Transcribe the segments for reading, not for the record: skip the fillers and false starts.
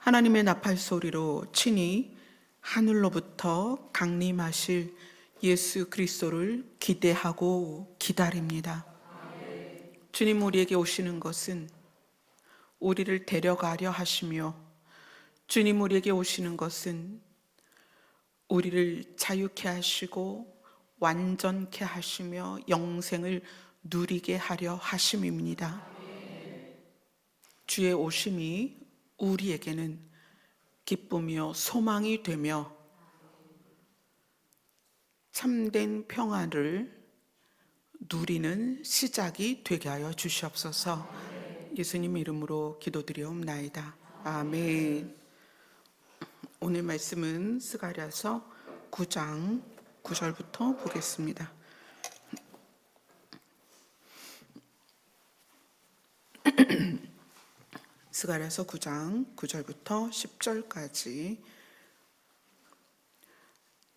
하나님의 나팔 소리로 친히 하늘로부터 강림하실 예수 그리스도를 기대하고 기다립니다. 주님 우리에게 오시는 것은 우리를 데려가려 하시며, 주님 우리에게 오시는 것은 우리를 자유케 하시고 완전케 하시며 영생을 누리게 하려 하심입니다. 주의 오심이 우리에게는 기쁨이요 소망이 되며 참된 평안을 누리는 시작이 되게 하여 주시옵소서. 예수님 이름으로 기도드리옵나이다. 아멘. 오늘 말씀은 스가랴서 9장 9절부터 보겠습니다. 스가랴서 9장 9절부터 10절까지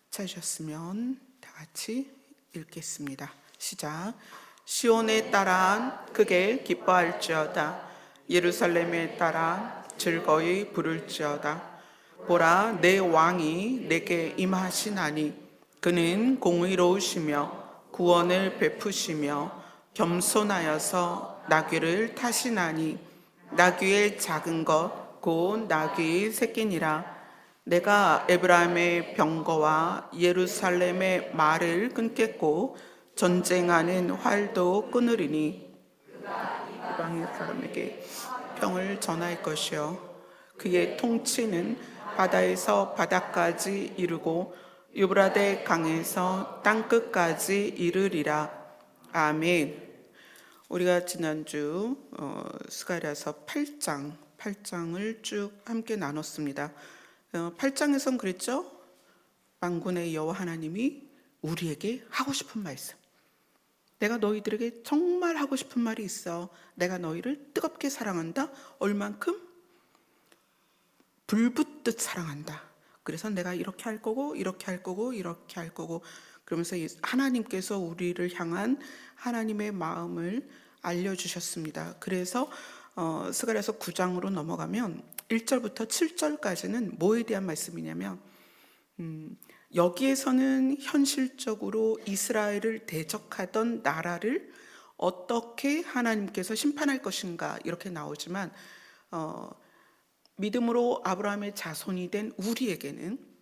찾으셨으면 다 같이 읽겠습니다. 시작. 시온에 따라 크게 기뻐할지어다. 예루살렘에 따라 즐거이 부를지어다. 보라, 내 왕이 내게 임하시나니 그는 공의로우시며 구원을 베푸시며 겸손하여서 나귀를 타시나니 나귀의 작은 것 곧 나귀의 새끼니라. 내가 에브라임의 병거와 예루살렘의 말을 끊겠고 전쟁하는 활도 끊으리니 이방의 사람에게 평을 전할 것이요 그의 통치는 바다에서 바다까지 이르고 유브라데 강에서 땅끝까지 이르리라. 아멘. 우리가 지난주 스가랴서 8장을 쭉 함께 나눴습니다. 8장에선 그랬죠? 만군의 여호와 하나님이 우리에게 하고 싶은 말씀, 내가 너희들에게 정말 하고 싶은 말이 있어. 내가 너희를 뜨겁게 사랑한다. 얼만큼? 불붙듯 사랑한다. 그래서 내가 이렇게 할 거고 이렇게 할 거고 이렇게 할 거고, 그러면서 하나님께서 우리를 향한 하나님의 마음을 알려주셨습니다. 그래서 스가랴서 9장으로 넘어가면 1절부터 7절까지는 뭐에 대한 말씀이냐면, 여기에서는 현실적으로 이스라엘을 대적하던 나라를 어떻게 하나님께서 심판할 것인가 이렇게 나오지만, 믿음으로 아브라함의 자손이 된 우리에게는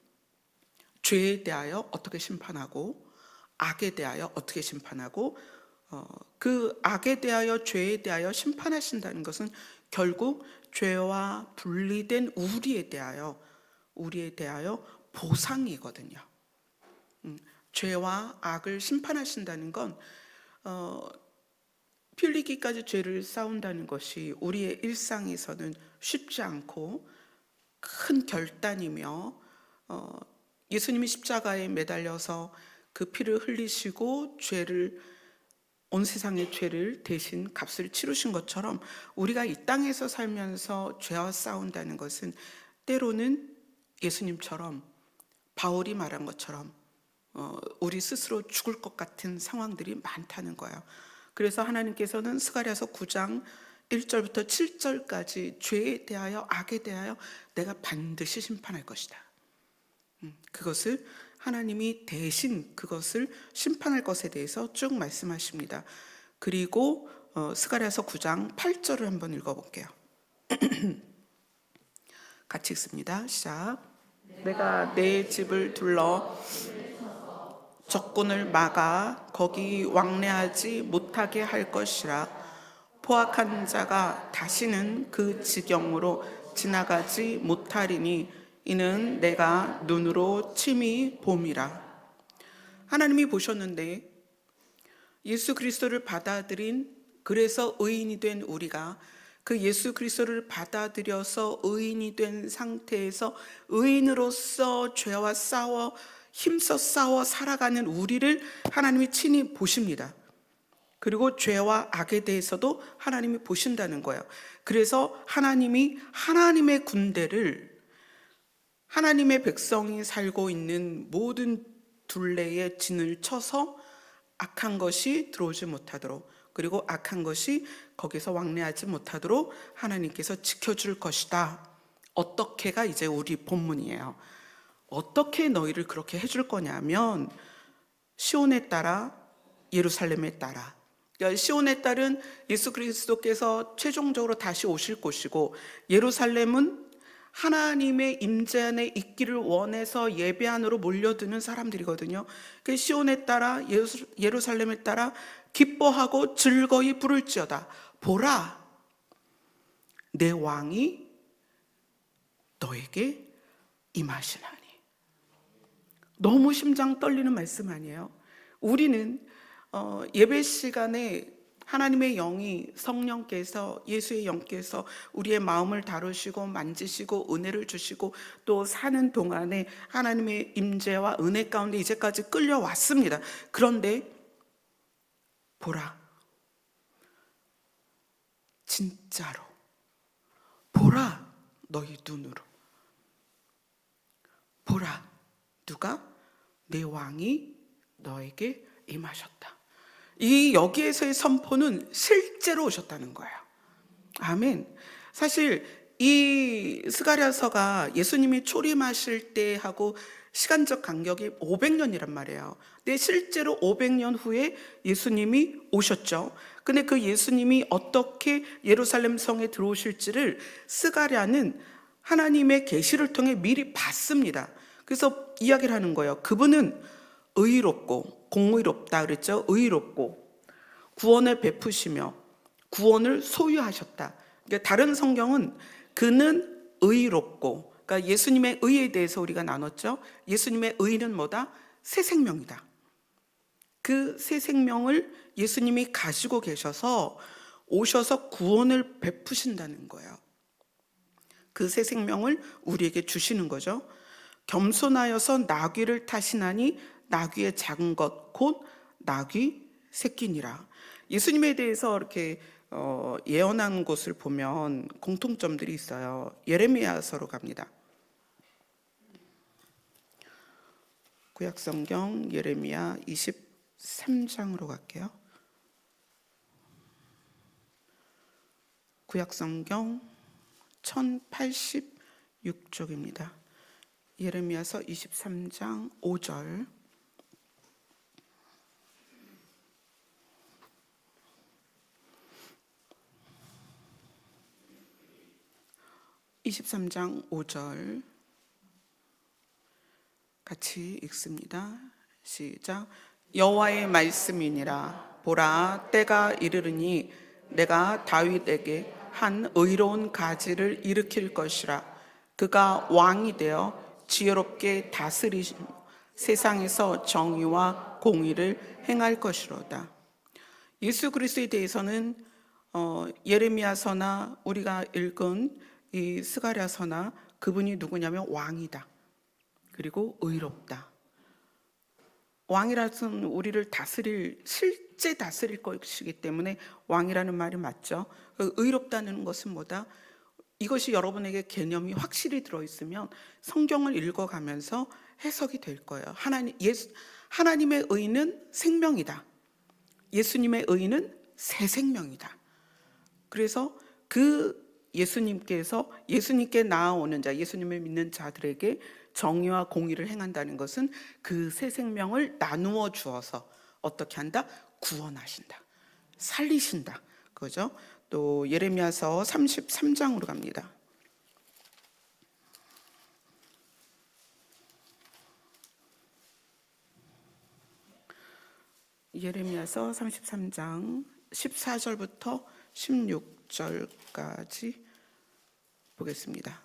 죄에 대하여 어떻게 심판하고 악에 대하여 어떻게 심판하고, 그 악에 대하여 죄에 대하여 심판하신다는 것은 결국 죄와 분리된 우리에 대하여 보상이거든요. 죄와 악을 심판하신다는 건 피 흘리기까지 죄를 쌓은다는 것이 우리의 일상에서는 쉽지 않고 큰 결단이며, 예수님이 십자가에 매달려서 그 피를 흘리시고 온 세상의 죄를 대신 값을 치르신 것처럼 우리가 이 땅에서 살면서 죄와 싸운다는 것은 때로는 예수님처럼, 바울이 말한 것처럼 우리 스스로 죽을 것 같은 상황들이 많다는 거예요. 그래서 하나님께서는 스가랴서 9장 1절부터 7절까지 죄에 대하여 악에 대하여 내가 반드시 심판할 것이다. 그것을 하나님이 대신 그것을 심판할 것에 대해서 쭉 말씀하십니다. 그리고 스가랴서 9장 8절을 한번 읽어볼게요. 같이 읽습니다. 시작. 내가 내 집을 둘러 적군을 막아 거기 왕래하지 못하게 할 것이라. 포악한 자가 다시는 그 지경으로 지나가지 못하리니 이는 내가 눈으로 친히 봄이라. 하나님이 보셨는데 예수 그리스도를 받아들인, 그래서 의인이 된 우리가 그 예수 그리스도를 받아들여서 의인이 된 상태에서 의인으로서 죄와 힘써 싸워 살아가는 우리를 하나님이 친히 보십니다. 그리고 죄와 악에 대해서도 하나님이 보신다는 거예요. 그래서 하나님이 하나님의 군대를, 하나님의 백성이 살고 있는 모든 둘레에 진을 쳐서 악한 것이 들어오지 못하도록, 그리고 악한 것이 거기서 왕래하지 못하도록 하나님께서 지켜줄 것이다. 어떻게가 이제 우리 본문이에요. 어떻게 너희를 그렇게 해줄 거냐면 시온에 따라 예루살렘에 따라. 그러니까 시온의 딸은 예수 그리스도께서 최종적으로 다시 오실 곳이고, 예루살렘은 하나님의 임재 안에 있기를 원해서 예배 안으로 몰려드는 사람들이거든요. 그 시온에 따라 예루살렘에 따라 기뻐하고 즐거이 부를지어다. 보라, 내 왕이 너에게 임하시나니. 너무 심장 떨리는 말씀 아니에요? 우리는 예배 시간에 하나님의 영이, 성령께서, 예수의 영께서 우리의 마음을 다루시고 만지시고 은혜를 주시고 또 사는 동안에 하나님의 임재와 은혜 가운데 이제까지 끌려왔습니다. 그런데 보라, 진짜로 보라, 너희 눈으로 보라, 누가? 내 왕이 너에게 임하셨다. 이 여기에서의 선포는 실제로 오셨다는 거예요. 아멘. 사실 이 스가랴서가 예수님이 초림하실 때하고 시간적 간격이 500년이란 말이에요. 근데 실제로 500년 후에 예수님이 오셨죠. 근데 그 예수님이 어떻게 예루살렘 성에 들어오실지를 스가랴는 하나님의 계시를 통해 미리 봤습니다. 그래서 이야기를 하는 거예요. 그분은 의롭고, 공의롭다 그랬죠. 의롭고 구원을 베푸시며 구원을 소유하셨다. 그러니까 다른 성경은 그는 의롭고, 그러니까 예수님의 의에 대해서 우리가 나눴죠. 예수님의 의는 뭐다? 새 생명이다. 그 새 생명을 예수님이 가지고 계셔서 오셔서 구원을 베푸신다는 거예요. 그 새 생명을 우리에게 주시는 거죠. 겸손하여서 나귀를 타시나니 나귀의 작은 것 곧 나귀 새끼니라. 예수님에 대해서 이렇게 예언한 곳을 보면 공통점들이 있어요. 예레미야서로 갑니다. 구약성경 예레미야 23장으로 갈게요. 구약성경 1086쪽입니다. 예레미야서 23장 5절. (23장 5절) 같이 읽습니다. 시작. 여호와의 말씀이니라. 보라, 때가 이르르니 내가 다윗에게 한 의로운 가지를 일으킬 것이라. 그가 왕이 되어 지혜롭게 다스리시며 세상에서 정의와 공의를 행할 것이로다. 예수 그리스도에 대해서는 예레미야서나 우리가 읽은 이 스가랴서나 그분이 누구냐면 왕이다. 그리고 의롭다. 왕이라는 우리를 실제 다스릴 것이기 때문에 왕이라는 말이 맞죠. 의롭다는 것은 뭐다? 이것이 여러분에게 개념이 확실히 들어있으면 성경을 읽어가면서 해석이 될 거예요. 하나님의 의는 생명이다. 예수님의 의는 새 생명이다. 그래서 그 예수님께 나아오는 자, 예수님을 믿는 자들에게 정의와 공의를 행한다는 것은 그 새 생명을 나누어 주어서 어떻게 한다? 구원하신다. 살리신다. 그죠? 또 예레미야서 33장으로 갑니다. 예레미야서 33장 14절부터 16절까지 보겠습니다.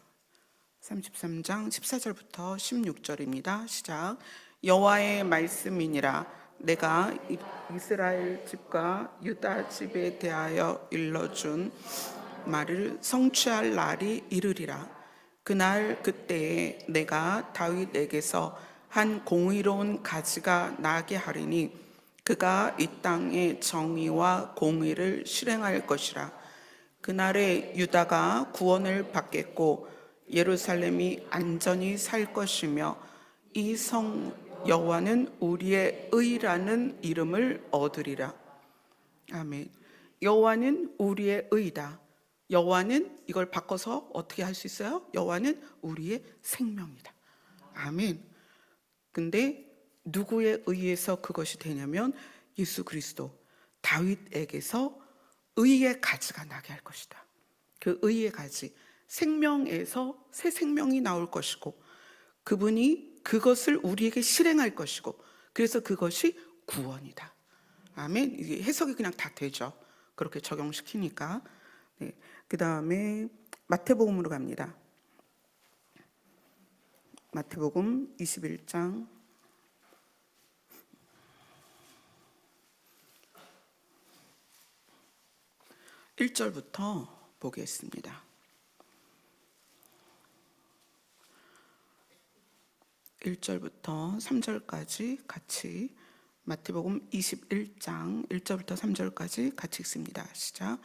33장 14절부터 16절입니다. 시작. 여호와의 말씀이니라. 내가 이스라엘 집과 유다 집에 대하여 일러준 말을 성취할 날이 이르리라. 그날 그때에 내가 다윗에게서 한 공의로운 가지가 나게 하리니 그가 이 땅에 정의와 공의를 실행할 것이라. 그날에 유다가 구원을 받겠고 예루살렘이 안전히 살 것이며 이 성 여호와는 우리의 의라는 이름을 얻으리라. 아멘. 여호와는 우리의 의다. 여호와는 이걸 바꿔서 어떻게 할 수 있어요? 여호와는 우리의 생명이다. 아멘. 근데 누구에 의해서 그것이 되냐면 예수 그리스도, 다윗에게서 의의 가지가 나게 할 것이다. 그 의의 가지, 생명에서 새 생명이 나올 것이고, 그분이 그것을 우리에게 실행할 것이고, 그래서 그것이 구원이다. 아멘. 이게 해석이 그냥 다 되죠. 그렇게 적용시키니까. 네. 그 다음에 마태복음으로 갑니다. 마태복음 21장 1절부터 보겠습니다. 1절부터 3절까지 같이, 마태복음 21장 1절부터 3절까지 같이 읽습니다. 시작.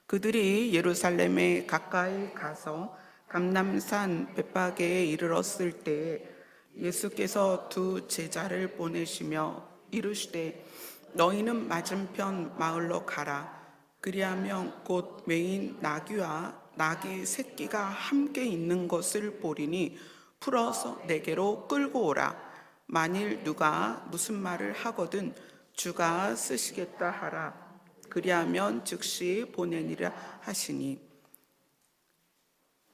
그들이 예루살렘에 가까이 가서 감람산 bet박에 이르렀을 때 예수께서 두 제자를 보내시며 이르시되 너희는 맞은편 마을로 가라. 그리하면 곧 메인 나귀와 나귀 새끼가 함께 있는 것을 보리니 풀어서 내게로 끌고 오라. 만일 누가 무슨 말을 하거든 주가 쓰시겠다 하라. 그리하면 즉시 보내니라 하시니.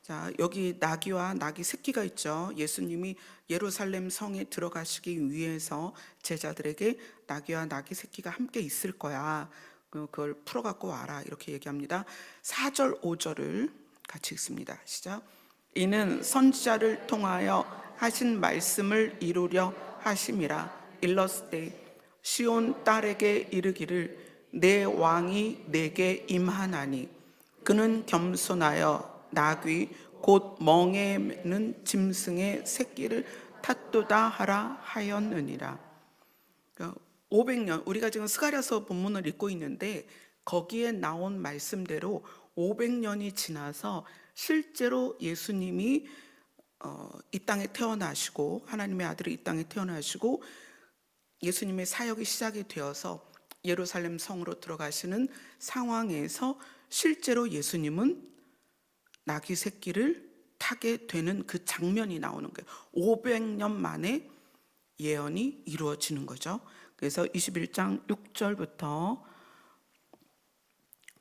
자, 여기 나귀와 나귀 새끼가 있죠. 예수님이 예루살렘 성에 들어가시기 위해서 제자들에게 나귀와 나귀 새끼가 함께 있을 거야. 그걸 풀어갖고 와라. 이렇게 얘기합니다. 4절, 5절을 같이 읽습니다. 시작. 이는 선지자를 통하여 하신 말씀을 이루려 하심이라. 일렀으되 시온 딸에게 이르기를 내 왕이 내게 임하나니 그는 겸손하여 나귀 곧 멍에 매는 짐승의 새끼를 탓도다 하라 하였느니라. 500년, 우리가 지금 스가랴서 본문을 읽고 있는데 거기에 나온 말씀대로 500년이 지나서 실제로 예수님이 이 땅에 태어나시고, 하나님의 아들이 이 땅에 태어나시고 예수님의 사역이 시작이 되어서 예루살렘 성으로 들어가시는 상황에서 실제로 예수님은 나귀 새끼를 타게 되는 그 장면이 나오는 거예요. 500년 만에 예언이 이루어지는 거죠. 그래서 21장 6절부터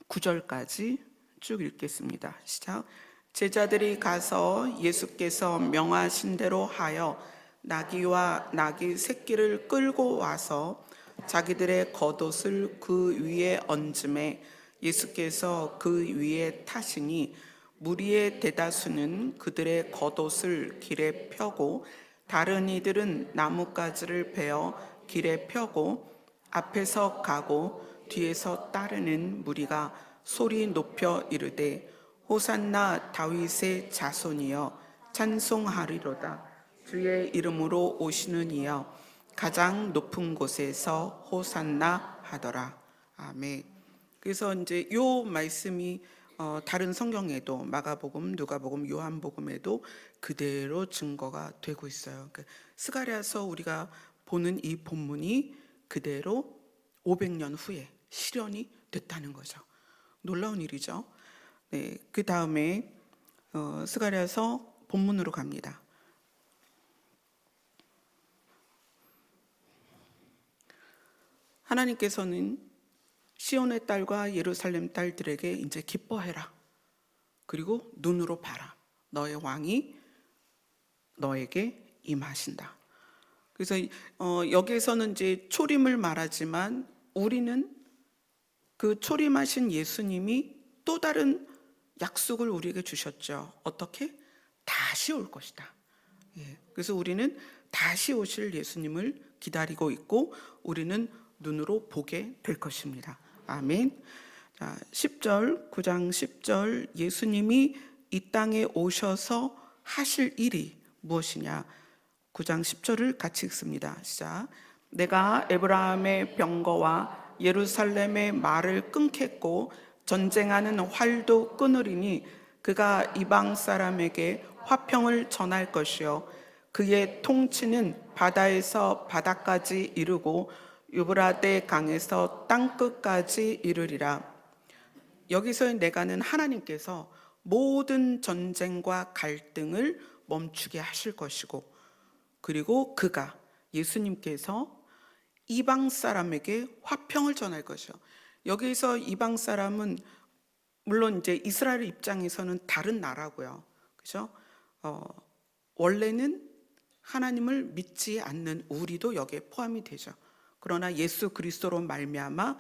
9절까지 쭉 읽겠습니다. 시작. 제자들이 가서 예수께서 명하신 대로 하여 나귀와 나귀 새끼를 끌고 와서 자기들의 겉옷을 그 위에 얹음에 예수께서 그 위에 타시니 무리의 대다수는 그들의 겉옷을 길에 펴고 다른 이들은 나뭇가지를 베어 길에 펴고 앞에서 가고 뒤에서 따르는 무리가 소리 높여 이르되 호산나 다윗의 자손이여 찬송하리로다. 주의 이름으로 오시는 이여 가장 높은 곳에서 호산나 하더라. 아멘. 그래서 이제 요 말씀이 다른 성경에도 마가복음, 누가복음, 요한복음에도 그대로 증거가 되고 있어요. 그러니까 스가랴서 우리가 보는 이 본문이 그대로 500년 후에 실현이 됐다는 거죠. 놀라운 일이죠. 네, 그 다음에 스가랴서 본문으로 갑니다. 하나님께서는 시온의 딸과 예루살렘 딸들에게 이제 기뻐해라. 그리고 눈으로 봐라. 너의 왕이 너에게 임하신다. 그래서 여기에서는 이제 초림을 말하지만 우리는 그 초림하신 예수님이 또 다른 약속을 우리에게 주셨죠. 어떻게? 다시 올 것이다. 예, 그래서 우리는 다시 오실 예수님을 기다리고 있고 우리는 눈으로 보게 될 것입니다. 아멘. 자, 10절, 9장 10절, 예수님이 이 땅에 오셔서 하실 일이 무엇이냐? 9장 10절을 같이 읽습니다. 시작. 내가 에브라함의 병거와 예루살렘의 말을 끊겠고 전쟁하는 활도 끊으리니 그가 이방 사람에게 화평을 전할 것이요 그의 통치는 바다에서 바다까지 이르고 유브라데 강에서 땅끝까지 이르리라. 여기서의 내가는 하나님께서 모든 전쟁과 갈등을 멈추게 하실 것이고, 그리고 그가 예수님께서 이방 사람에게 화평을 전할 것이요. 여기서 이방 사람은 물론 이제 이스라엘 입장에서는 다른 나라고요. 그죠? 원래는 하나님을 믿지 않는 우리도 여기에 포함이 되죠. 그러나 예수 그리스도로 말미암아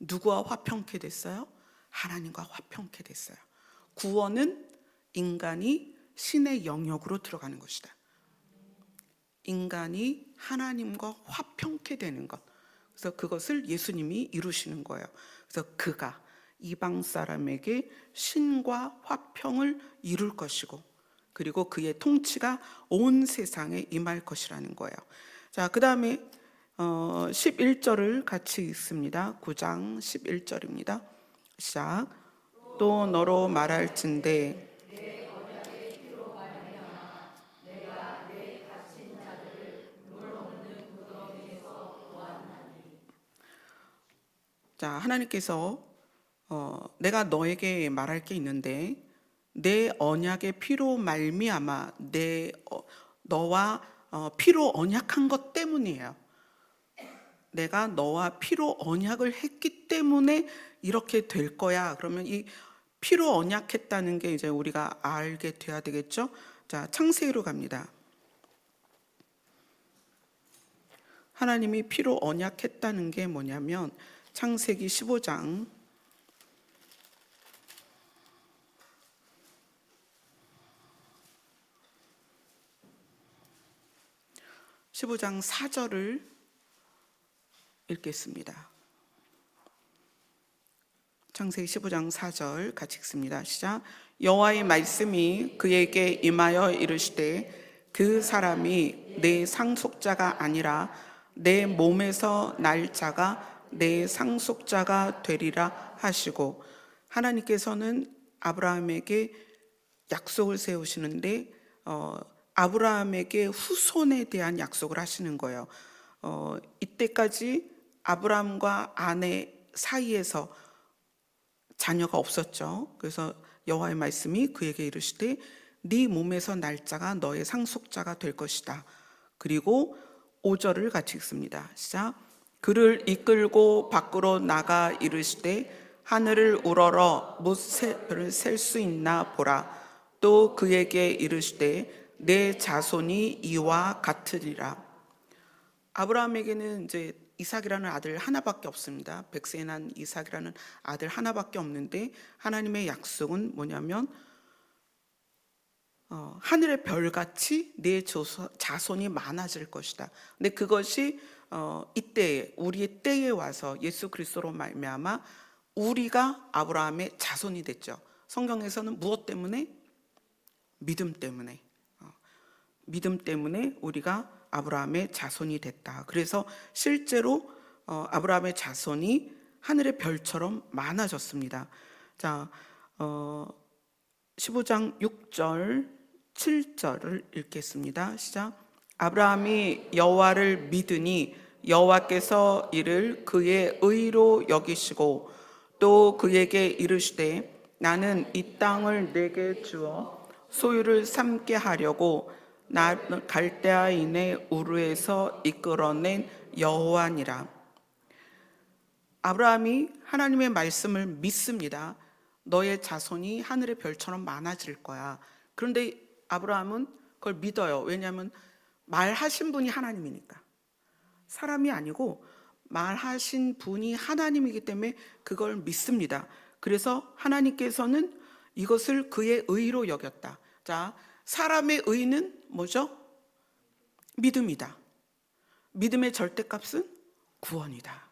누구와 화평케 됐어요? 하나님과 화평케 됐어요. 구원은 인간이 신의 영역으로 들어가는 것이다. 인간이 하나님과 화평케 되는 것. 그래서 그것을 예수님이 이루시는 거예요. 그래서 그가 이방 사람에게 신과 화평을 이룰 것이고, 그리고 그의 통치가 온 세상에 임할 것이라는 거예요. 자, 그 다음에 11절을 같이 읽습니다. 9장 11절입니다. 시작. 또 너로 말할진대 자, 하나님께서 내가 너에게 말할 게 있는데 내 언약의 피로 말미암아 너와 피로 언약한 것 때문이에요. 내가 너와 피로 언약을 했기 때문에 이렇게 될 거야. 그러면 이 피로 언약했다는 게 이제 우리가 알게 돼야 되겠죠? 자, 창세기로 갑니다. 하나님이 피로 언약했다는 게 뭐냐면 창세기 15장 4절을 읽겠습니다. 창세기 15장 4절 같이 읽습니다. 시작. 여호와의 말씀이 그에게 임하여 이르시되 그 사람이 내 상속자가 아니라 내 몸에서 날 자가 내 상속자가 되리라 하시고, 하나님께서는 아브라함에게 약속을 세우시는데 아브라함에게 후손에 대한 약속을 하시는 거예요. 이때까지 아브라함과 아내 사이에서 자녀가 없었죠. 그래서 여호와의 말씀이 그에게 이르시되 네 몸에서 날짜가 너의 상속자가 될 것이다. 그리고 5절을 같이 읽습니다. 시작. 그를 이끌고 밖으로 나가 이르시되 하늘을 우러러 무엇을 셀 수 있나 보라. 또 그에게 이르시되 내 자손이 이와 같으리라. 아브라함에게는 이제 이삭이라는 아들 하나밖에 없습니다. 백세에 난 이삭이라는 아들 하나밖에 없는데 하나님의 약속은 뭐냐면 하늘의 별같이 내 자손이 많아질 것이다. 근데 그것이 이때 우리의 때에 와서 예수 그리스도로 말미암아 우리가 아브라함의 자손이 됐죠. 성경에서는 무엇 때문에? 믿음 때문에. 믿음 때문에 우리가 아브라함의 자손이 됐다. 그래서 실제로 아브라함의 자손이 하늘의 별처럼 많아졌습니다. 자, 15장 6절 7절을 읽겠습니다. 시작. 아브라함이 여호와를 믿으니 여호와께서 이를 그의 의로 여기시고 또 그에게 이르시되 나는 이 땅을 내게 주어 소유를 삼게 하려고 나를 갈대아인의 우르에서 이끌어낸 여호와니라. 아브라함이 하나님의 말씀을 믿습니다. 너의 자손이 하늘의 별처럼 많아질 거야. 그런데 아브라함은 그걸 믿어요. 왜냐하면 말하신 분이 하나님이니까. 사람이 아니고 말하신 분이 하나님이기 때문에 그걸 믿습니다. 그래서 하나님께서는 이것을 그의 의로 여겼다. 자, 사람의 의는 뭐죠? 믿음이다. 믿음의 절대값은 구원이다.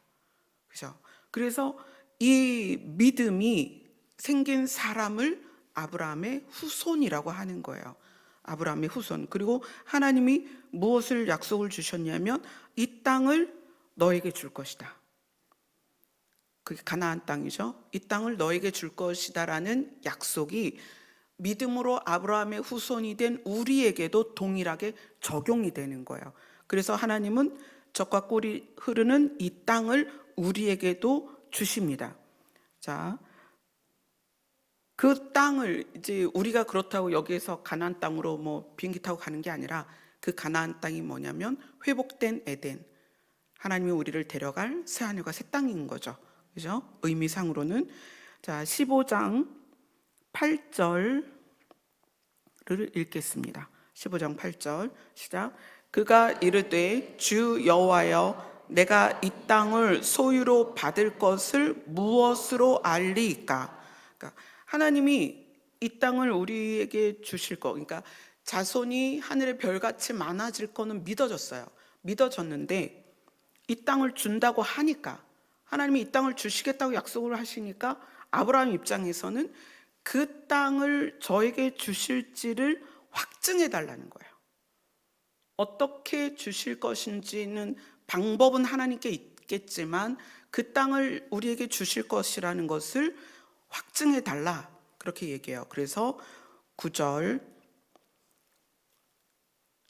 그죠? 그래서 이 믿음이 생긴 사람을 아브라함의 후손이라고 하는 거예요. 아브라함의 후손. 그리고 하나님이 무엇을 약속을 주셨냐면 이 땅을 너에게 줄 것이다. 그게 가나안 땅이죠. 이 땅을 너에게 줄 것이다라는 약속이 믿음으로 아브라함의 후손이 된 우리에게도 동일하게 적용이 되는 거예요. 그래서 하나님은 젖과 꿀이 흐르는 이 땅을 우리에게도 주십니다. 자, 그 땅을 이제 우리가 그렇다고 여기에서 가나안 땅으로 뭐 비행기 타고 가는 게 아니라 그 가나안 땅이 뭐냐면 회복된 에덴, 하나님이 우리를 데려갈 새하늘과 새 땅인 거죠. 그죠? 의미상으로는. 자, 15장 8절을 읽겠습니다. 15장 8절 시작. 그가 이르되 주 여호와여 내가 이 땅을 소유로 받을 것을 무엇으로 알리이까? 그러니까 하나님이 이 땅을 우리에게 주실 거, 그러니까 자손이 하늘의 별같이 많아질 거는 믿어졌어요. 믿어졌는데 이 땅을 준다고 하니까, 하나님이 이 땅을 주시겠다고 약속을 하시니까 아브라함 입장에서는 그 땅을 저에게 주실지를 확증해 달라는 거예요. 어떻게 주실 것인지는 방법은 하나님께 있겠지만 그 땅을 우리에게 주실 것이라는 것을 확증해 달라, 그렇게 얘기해요. 그래서 9절,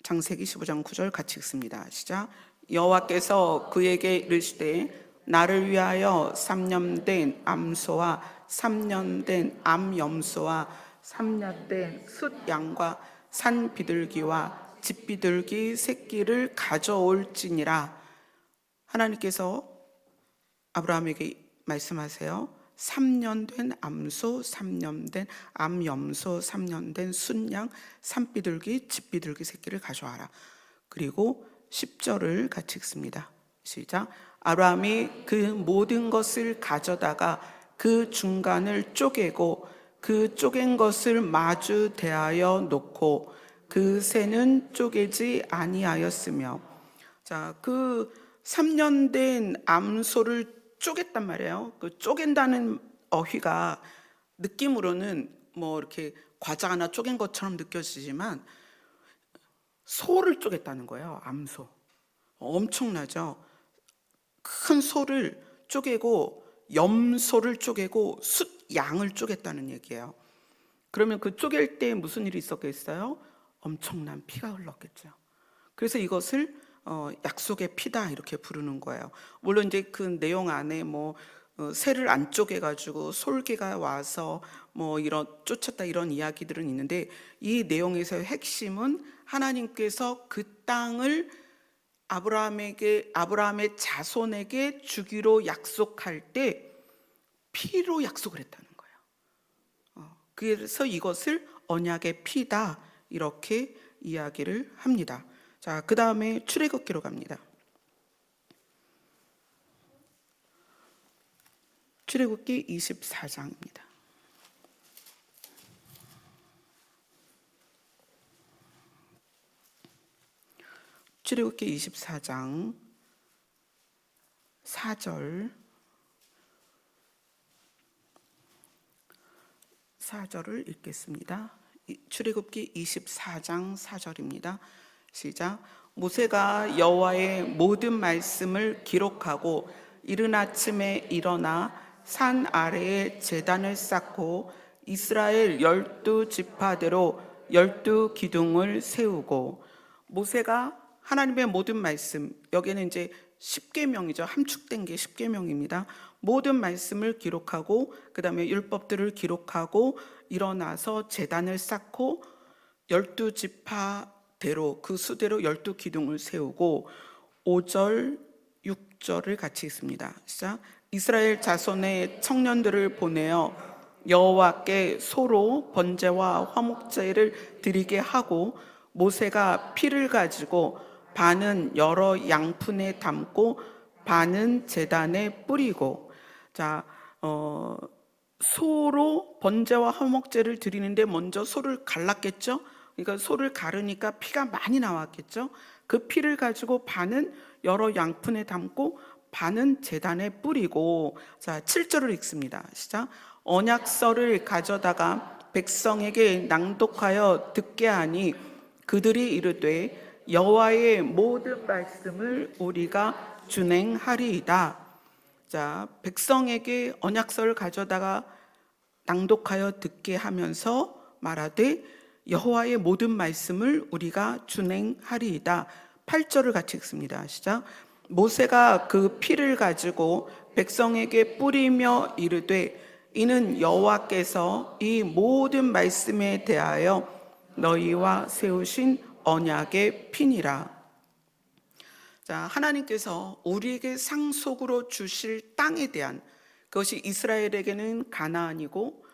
창세기 15장 9절 같이 읽습니다. 시작. 여호와께서 그에게 이르시되 나를 위하여 3년 된 암소와 3년 된 암염소와 3년 된 숫양과 산 비둘기와 집 비둘기 새끼를 가져올지니라. 하나님께서 아브라함에게 말씀하세요. 3년 된 암소, 3년 된 암염소, 3년 된 순양, 산비둘기, 집비둘기 새끼를 가져와라. 그리고 10절을 같이 읽습니다. 시작. 아브라함이 그 모든 것을 가져다가 그 중간을 쪼개고 그 쪼갠 것을 마주 대하여 놓고 그 새는 쪼개지 아니하였으며. 자, 그 3년 된 암소를 쪼갰단 말이에요. 그 쪼갠다는 어휘가 느낌으로는 뭐 이렇게 과자 하나 쪼갠 것처럼 느껴지지만 소를 쪼갰다는 거예요. 암소. 엄청나죠. 큰 소를 쪼개고 염소를 쪼개고 숫양을 쪼갰다는 얘기예요. 그러면 그 쪼갤 때 무슨 일이 있었겠어요? 엄청난 피가 흘렀겠죠. 그래서 이것을 약속의 피다 이렇게 부르는 거예요. 물론 이제 그 내용 안에 뭐 새를 안 쪼개가지고 솔개가 와서 뭐 이런 쫓았다 이런 이야기들은 있는데, 이 내용에서의 핵심은 하나님께서 그 땅을 아브라함의 자손에게 주기로 약속할 때 피로 약속을 했다는 거예요. 그래서 이것을 언약의 피다 이렇게 이야기를 합니다. 자, 그 다음에 출애굽기로 갑니다. 출애굽기 24장입니다. 출애굽기 24장 4절을 읽겠습니다. 출애굽기 24장 4절입니다. 시작. 모세가 여호와의 모든 말씀을 기록하고 이른 아침에 일어나 산 아래에 제단을 쌓고 이스라엘 12지파대로 12기둥을 세우고. 모세가 하나님의 모든 말씀, 여기는 이제 십계명이죠. 함축된 게 십계명입니다. 모든 말씀을 기록하고 그 다음에 율법들을 기록하고 일어나서 제단을 쌓고 12지파대로 그 수대로 12기둥을 세우고. 5절 6절을 같이 읽습니다. 시작. 이스라엘 자손의 청년들을 보내어 여호와께 소로 번제와 화목제를 드리게 하고 모세가 피를 가지고 반은 여러 양푼에 담고 반은 제단에 뿌리고. 자, 소로 번제와 화목제를 드리는데 먼저 소를 갈랐겠죠. 그러니까 소를 가르니까 피가 많이 나왔겠죠. 그 피를 가지고 반은 여러 양푼에 담고 반은 제단에 뿌리고. 자, 7절을 읽습니다. 시작. 언약서를 가져다가 백성에게 낭독하여 듣게 하니 그들이 이르되 여호와의 모든 말씀을 우리가 준행하리이다. 자, 백성에게 언약서를 가져다가 낭독하여 듣게 하면서 말하되 여호와의 모든 말씀을 우리가 준행하리이다. 8절을 같이 읽습니다. 시작. 모세가 그 피를 가지고 백성에게 뿌리며 이르되 이는 여호와께서 이 모든 말씀에 대하여 너희와 세우신 언약의 피니라. 자, 하나님께서 우리에게 상속으로 주실 땅에 대한, 그것이 이스라엘에게는 가나안이고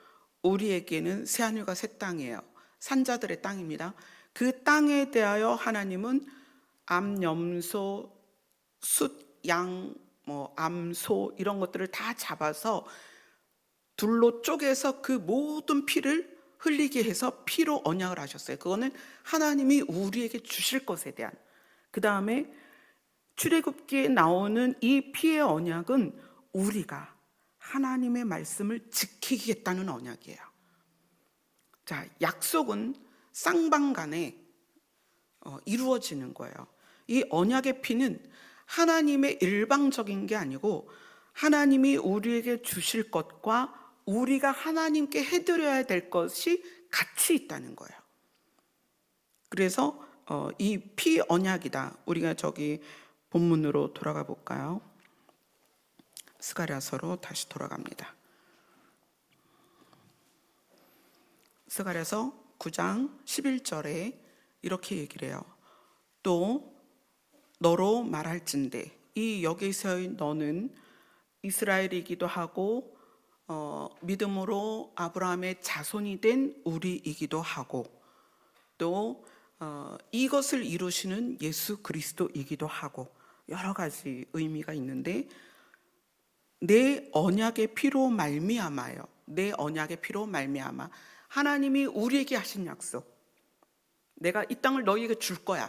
우리에게는 새하늘과 새 땅이에요. 산자들의 땅입니다. 그 땅에 대하여 하나님은 암, 염소, 숫, 양, 암소 이런 것들을 다 잡아서 둘로 쪼개서 그 모든 피를 흘리게 해서 피로 언약을 하셨어요. 그거는 하나님이 우리에게 주실 것에 대한. 그 다음에 출애굽기에 나오는 이 피의 언약은 우리가 하나님의 말씀을 지키겠다는 언약이에요. 자, 약속은 쌍방간에 이루어지는 거예요. 이 언약의 피는 하나님의 일방적인 게 아니고 하나님이 우리에게 주실 것과 우리가 하나님께 해드려야 될 것이 같이 있다는 거예요. 그래서 이 피 언약이다. 우리가 저기 본문으로 돌아가 볼까요? 스가랴서로 다시 돌아갑니다. 스가랴서 9장 11절에 이렇게 얘기를 해요. 또 너로 말할진대. 이 여기서의 너는 이스라엘이기도 하고 믿음으로 아브라함의 자손이 된 우리이기도 하고 또 이것을 이루시는 예수 그리스도이기도 하고 여러 가지 의미가 있는데 내 언약의 피로 말미암아요. 내 언약의 피로 말미암아 하나님이 우리에게 하신 약속, 내가 이 땅을 너희에게 줄 거야.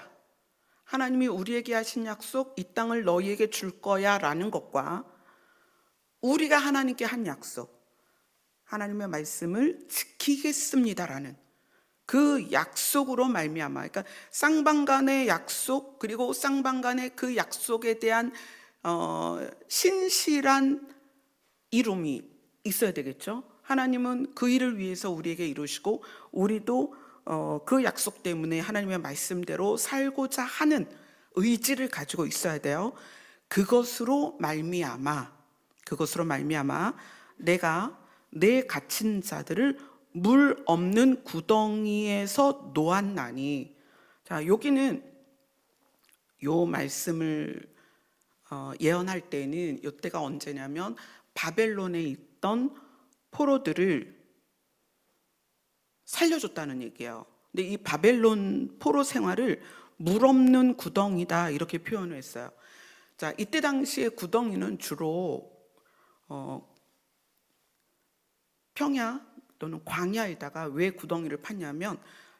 하나님이 우리에게 하신 약속, 이 땅을 너희에게 줄 거야 라는 것과 우리가 하나님께 한 약속, 하나님의 말씀을 지키겠습니다라는 그 약속으로 말미암아, 그러니까 쌍방간의 약속, 그리고 쌍방간의 그 약속에 대한 신실한 이룸이 있어야 되겠죠. 하나님은 그 일을 위해서 우리에게 이루시고 우리도 그 약속 때문에 하나님의 말씀대로 살고자 하는 의지를 가지고 있어야 돼요. 그것으로 말미암아 내가 내 갇힌 자들을 물 없는 구덩이에서 놓았나니. 자, 여기는 요 말씀을 예언할 때는 이때가 언제냐면 바벨론에 있던 포로들을 살려줬다는 얘기예요. 근데 이 바벨론 포로 생활을 물 없는 구덩이다 이렇게 표현을 했어요. 자, 이때 당시에 구덩이는 주로 평야 또는 광야에다가 왜 구덩이를 팠냐면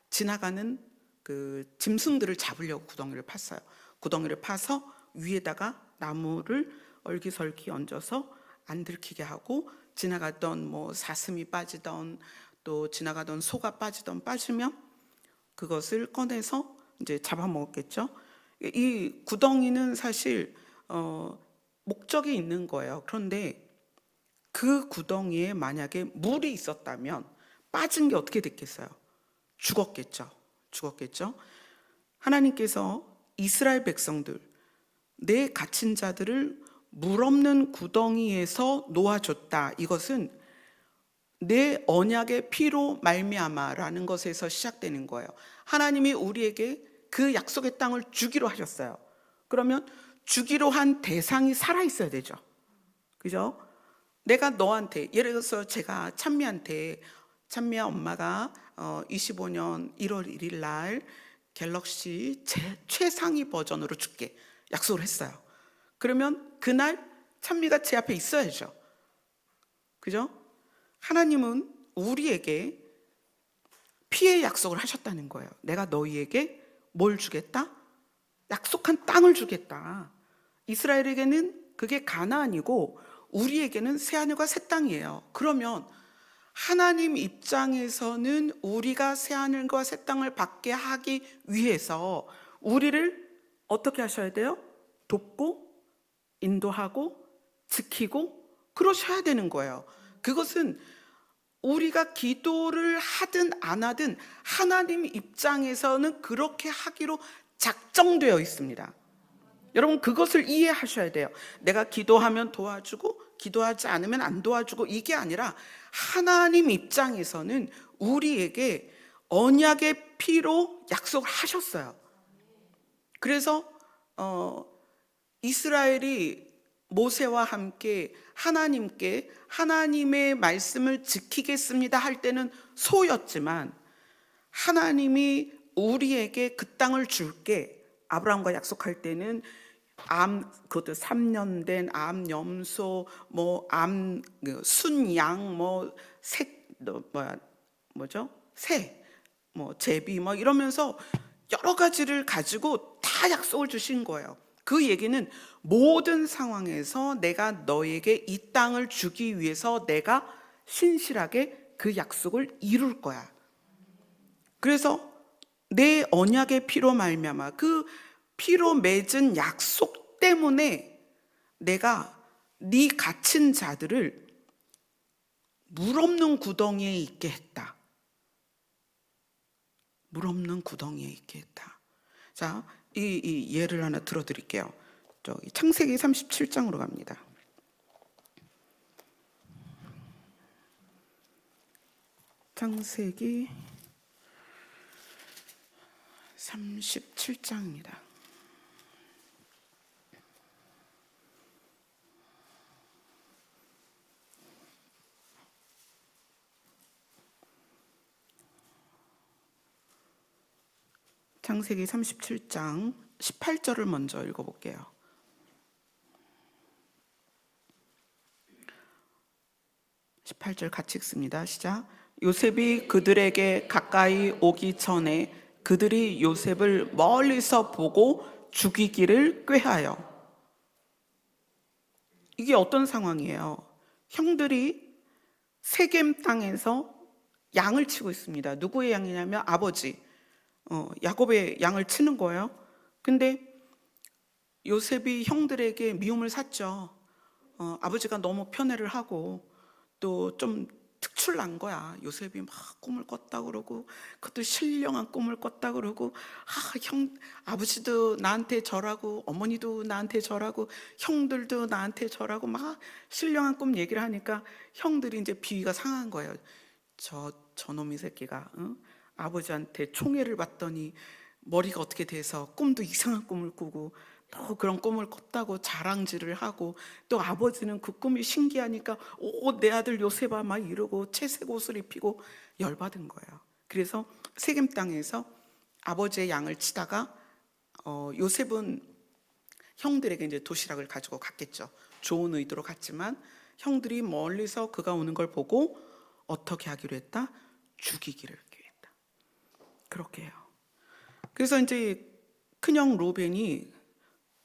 지나가는 그 짐승들을 잡으려고 구덩이를 팠어요. 구덩이를 파서 위에다가 나무를 얼기설기 얹어서 안 들키게 하고 지나갔던 사슴이 빠지던 또 지나가던 소가 빠지면 그것을 꺼내서 이제 잡아먹었겠죠. 이 구덩이는 사실 목적이 있는 거예요. 그런데 그 구덩이에 만약에 물이 있었다면 빠진 게 어떻게 됐겠어요? 죽었겠죠. 하나님께서 이스라엘 백성들, 내 갇힌 자들을 물 없는 구덩이에서 놓아줬다. 이것은 내 언약의 피로 말미암아라는 것에서 시작되는 거예요. 하나님이 우리에게 그 약속의 땅을 주기로 하셨어요. 그러면 주기로 한 대상이 살아있어야 되죠. 그죠? 내가 너한테, 예를 들어서 제가 찬미야 엄마가 25년 1월 1일 날 갤럭시 최상위 버전으로 줄게 약속을 했어요. 그러면 그날 찬미가 제 앞에 있어야죠. 그죠? 하나님은 우리에게 피의 약속을 하셨다는 거예요. 내가 너희에게 뭘 주겠다? 약속한 땅을 주겠다. 이스라엘에게는 그게 가나안이고 우리에게는 새하늘과 새 땅이에요. 그러면 하나님 입장에서는 우리가 새하늘과 새 땅을 받게 하기 위해서 우리를 어떻게 하셔야 돼요? 돕고 인도하고 지키고 그러셔야 되는 거예요. 그것은 우리가 기도를 하든 안 하든 하나님 입장에서는 그렇게 하기로 작정되어 있습니다. 여러분 그것을 이해하셔야 돼요. 내가 기도하면 도와주고 기도하지 않으면 안 도와주고 이게 아니라 하나님 입장에서는 우리에게 언약의 피로 약속을 하셨어요. 그래서 이스라엘이 모세와 함께 하나님께 하나님의 말씀을 지키겠습니다 할 때는 소였지만, 하나님이 우리에게 그 땅을 줄게 아브라함과 약속할 때는 그것도 3년 된 암염소, 순양, 새, 제비 이러면서 여러 가지를 가지고 다 약속을 주신 거예요. 그 얘기는 모든 상황에서 내가 너에게 이 땅을 주기 위해서 내가 신실하게 그 약속을 이룰 거야. 그래서 내 언약의 피로 말미암아 그 피로 맺은 약속 때문에 내가 네 갇힌 자들을 물 없는 구덩이에 있게 했다. 물 없는 구덩이에 있게 했다. 자, 이 예를 하나 들어드릴게요. 저기 창세기 37장으로 갑니다. 창세기 37장입니다. 창세기 37장 18절을 먼저 읽어볼게요. 18절 같이 읽습니다. 시작. 요셉이 그들에게 가까이 오기 전에 그들이 요셉을 멀리서 보고 죽이기를 꾀하여. 이게 어떤 상황이에요? 형들이 세겜 땅에서 양을 치고 있습니다. 누구의 양이냐면 아버지 야곱의 양을 치는 거예요. 근데 요셉이 형들에게 미움을 샀죠. 아버지가 너무 편애를 하고 또 좀 특출난 거야. 요셉이 막 꿈을 꿨다 그러고, 그것도 신령한 꿈을 꿨다 그러고, 아버지도 나한테 절하고 어머니도 나한테 절하고 형들도 나한테 절하고 막 신령한 꿈 얘기를 하니까 형들이 이제 비위가 상한 거예요. 저놈이 새끼가 아버지한테 총애를 받더니 머리가 어떻게 돼서 꿈도 이상한 꿈을 꾸고 또 그런 꿈을 꿨다고 자랑질을 하고, 또 아버지는 그 꿈이 신기하니까 내 아들 요셉아 막 이러고 채색 옷을 입히고 열받은 거예요. 그래서 세겜 땅에서 아버지의 양을 치다가 요셉은 형들에게 이제 도시락을 가지고 갔겠죠. 좋은 의도로 갔지만 형들이 멀리서 그가 오는 걸 보고 어떻게 하기로 했다? 죽이기를 기했다. 그렇게 해요. 그래서 이제 큰형 루벤이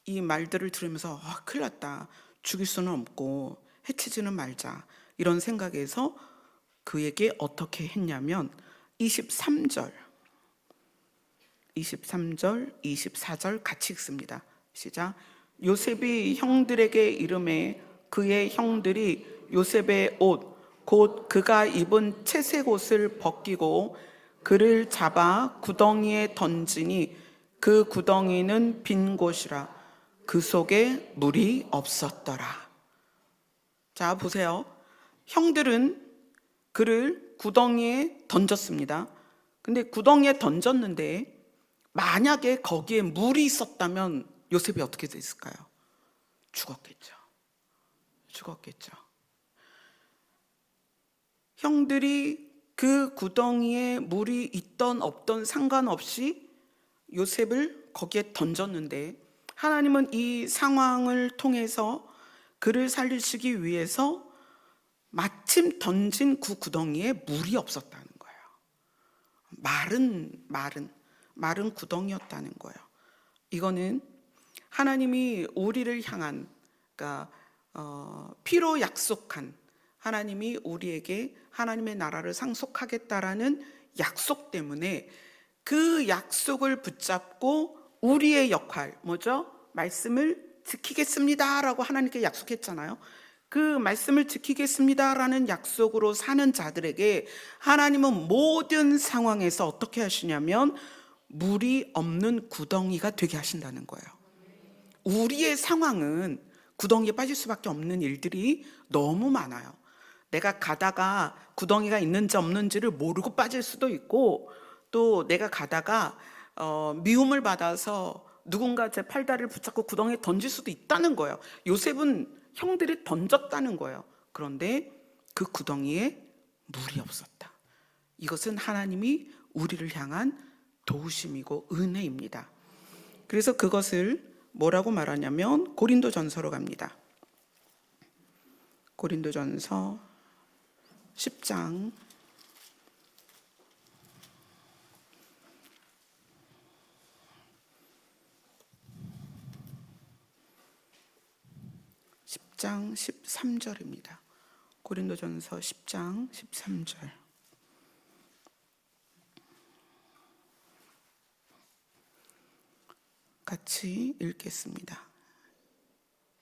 이 말들을 들으면서 큰일 났다. 죽일 수는 없고 해치지는 말자. 이런 생각에서 그에게 어떻게 했냐면 23절, 24절 같이 읽습니다. 시작. 요셉이 형들에게 이르매 그의 형들이 요셉의 옷 곧 그가 입은 채색 옷을 벗기고 그를 잡아 구덩이에 던지니 그 구덩이는 빈 곳이라 그 속에 물이 없었더라. 자, 보세요. 형들은 그를 구덩이에 던졌습니다. 근데 구덩이에 던졌는데 만약에 거기에 물이 있었다면 요셉이 어떻게 됐을까요? 죽었겠죠. 형들이 그 구덩이에 물이 있던 없던 상관없이 요셉을 거기에 던졌는데, 하나님은 이 상황을 통해서 그를 살리시기 위해서 마침 던진 그 구덩이에 물이 없었다는 거예요. 마른 구덩이였다는 거예요. 이거는 하나님이 우리를 향한, 그러니까 피로 약속한, 하나님이 우리에게 하나님의 나라를 상속하겠다라는 약속 때문에 그 약속을 붙잡고 우리의 역할, 뭐죠? 말씀을 지키겠습니다라고 하나님께 약속했잖아요. 그 말씀을 지키겠습니다라는 약속으로 사는 자들에게 하나님은 모든 상황에서 어떻게 하시냐면 물이 없는 구덩이가 되게 하신다는 거예요. 우리의 상황은 구덩이에 빠질 수밖에 없는 일들이 너무 많아요. 내가 가다가 구덩이가 있는지 없는지를 모르고 빠질 수도 있고, 또 내가 가다가 미움을 받아서 누군가 제 팔다리를 붙잡고 구덩이에 던질 수도 있다는 거예요. 요셉은 형들이 던졌다는 거예요. 그런데 그 구덩이에 물이 없었다. 이것은 하나님이 우리를 향한 도우심이고 은혜입니다. 그래서 그것을 뭐라고 말하냐면 고린도전서로 갑니다. 고린도전서 10장 13절입니다. 고린도전서 10장 13절. 같이 읽겠습니다.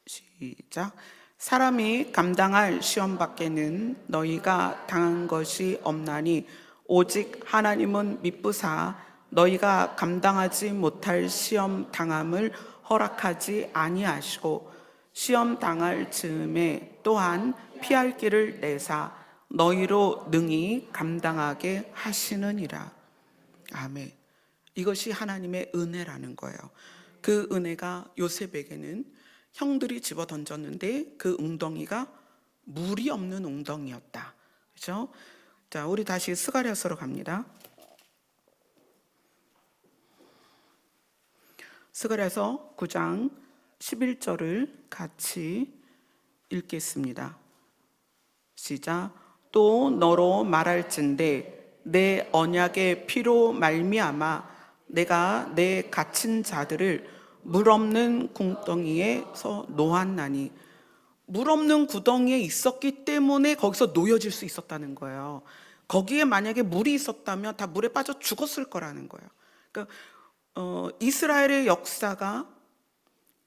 시작. 사람이 감당할 시험 밖에는 너희가 당한 것이 없나니 오직 하나님은 미쁘사 너희가 감당하지 못할 시험 당함을 허락하지 아니하시고 시험 당할 즈음에 또한 피할 길을 내사 너희로 능히 감당하게 하시느니라. 아멘. 이것이 하나님의 은혜라는 거예요. 그 은혜가 요셉에게는 형들이 집어 던졌는데 그 웅덩이가 물이 없는 웅덩이였다. 그렇죠? 자, 우리 다시 스가랴서로 갑니다. 스가랴서 9장 11절을 같이 읽겠습니다. 시작. 또 너로 말할진대 내 언약의 피로 말미암아 내가 내 갇힌 자들을 물 없는 구덩이에서 놓았나니, 물 없는 구덩이에 있었기 때문에 거기서 놓여질 수 있었다는 거예요. 거기에 만약에 물이 있었다면 다 물에 빠져 죽었을 거라는 거예요. 그러니까 이스라엘의 역사가